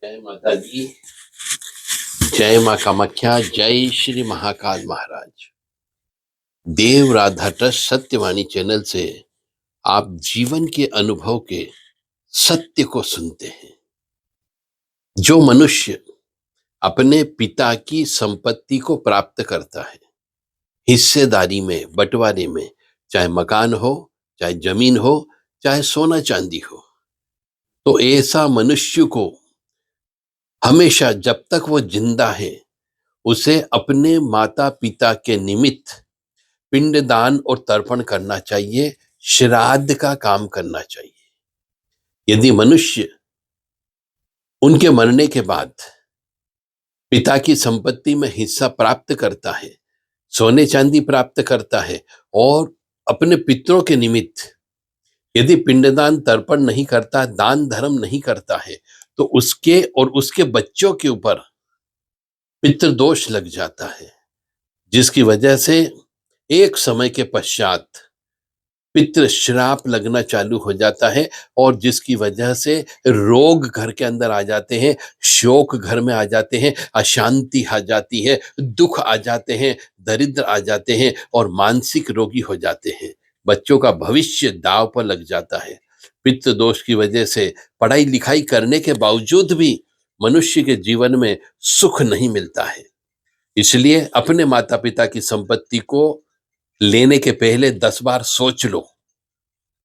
जय माता दी। जय माँ कामाख्या। जय श्री महाकाल महाराज। देव राधा ट्रस्ट सत्यवाणी चैनल से आप जीवन के अनुभव के सत्य को सुनते हैं। जो मनुष्य अपने पिता की संपत्ति को प्राप्त करता है, हिस्सेदारी में, बंटवारे में, चाहे मकान हो, चाहे जमीन हो, चाहे सोना चांदी हो, तो ऐसा मनुष्य को हमेशा जब तक वो जिंदा है उसे अपने माता पिता के निमित्त पिंडदान और तर्पण करना चाहिए, श्राद्ध का काम करना चाहिए। यदि मनुष्य उनके मरने के बाद पिता की संपत्ति में हिस्सा प्राप्त करता है, सोने चांदी प्राप्त करता है और अपने पितरों के निमित्त यदि पिंडदान तर्पण नहीं करता, दान धर्म नहीं करता है, तो उसके और उसके बच्चों के ऊपर पितृदोष लग जाता है, जिसकी वजह से एक समय के पश्चात पितृ श्राप लगना चालू हो जाता है और जिसकी वजह से रोग घर के अंदर आ जाते हैं, शोक घर में आ जाते हैं, अशांति आ जाती है, दुख आ जाते हैं, दरिद्र आ जाते हैं और मानसिक रोगी हो जाते हैं। बच्चों का भविष्य दांव पर लग जाता है। पितृ दोष की वजह से पढ़ाई लिखाई करने के बावजूद भी मनुष्य के जीवन में सुख नहीं मिलता है। इसलिए अपने माता पिता की संपत्ति को लेने के पहले 10 बार सोच लो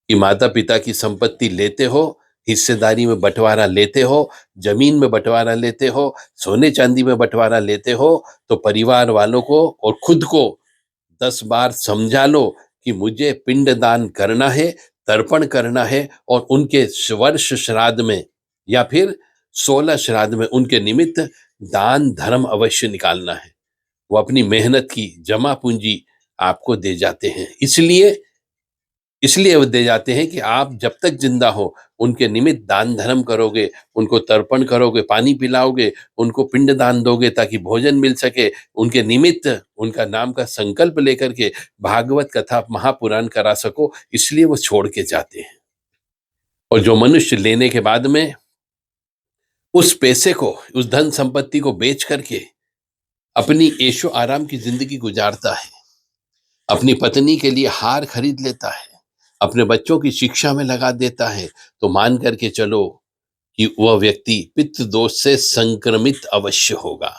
कि माता पिता की संपत्ति लेते हो, हिस्सेदारी में बंटवारा लेते हो, जमीन में बंटवारा लेते हो, सोने चांदी में बंटवारा लेते हो, तो परिवार वालों को और खुद को 10 बार समझा लो कि मुझे पिंडदान करना है, तर्पण करना है और उनके वर्ष श्राद्ध में या फिर 16 श्राद्ध में उनके निमित्त दान धर्म अवश्य निकालना है। वो अपनी मेहनत की जमा पूंजी आपको दे जाते हैं। इसलिए वो दे जाते हैं कि आप जब तक जिंदा हो उनके निमित्त दान धर्म करोगे, उनको तर्पण करोगे, पानी पिलाओगे, उनको पिंडदान दोगे ताकि भोजन मिल सके, उनके निमित्त उनका नाम का संकल्प लेकर के भागवत कथा महापुराण करा सको, इसलिए वो छोड़ के जाते हैं। और जो मनुष्य लेने के बाद में उस पैसे को, उस धन संपत्ति को बेच करके अपनी ऐशो आराम की जिंदगी गुजारता है, अपनी पत्नी के लिए हार खरीद लेता है, अपने बच्चों की शिक्षा में लगा देता है, तो मान करके चलो कि वह व्यक्ति पितृ दोष से संक्रमित अवश्य होगा।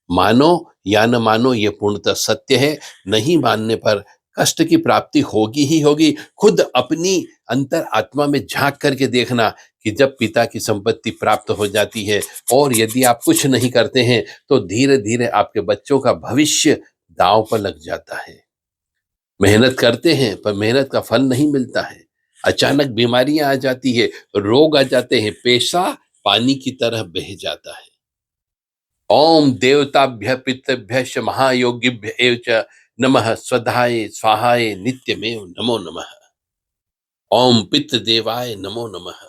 मानो या न मानो, ये पूर्णतः सत्य है। नहीं मानने पर कष्ट की प्राप्ति होगी ही होगी। खुद अपनी अंतर आत्मा में झांक करके देखना कि जब पिता की संपत्ति प्राप्त हो जाती है और यदि आप कुछ नहीं करते हैं तो धीरे धीरे आपके बच्चों का भविष्य दांव पर लग जाता है। मेहनत करते हैं पर मेहनत का फल नहीं मिलता है, अचानक बीमारियां आ जाती है, रोग आ जाते हैं, पैसा पानी की तरह बह जाता है। ओम देवताभ्य पितृभ्य महायोगिभ्य एव च नमः स्वधाय स्वाहाय नित्यमेव नमो नमः। ओम पितृदेवाय नमो नमः।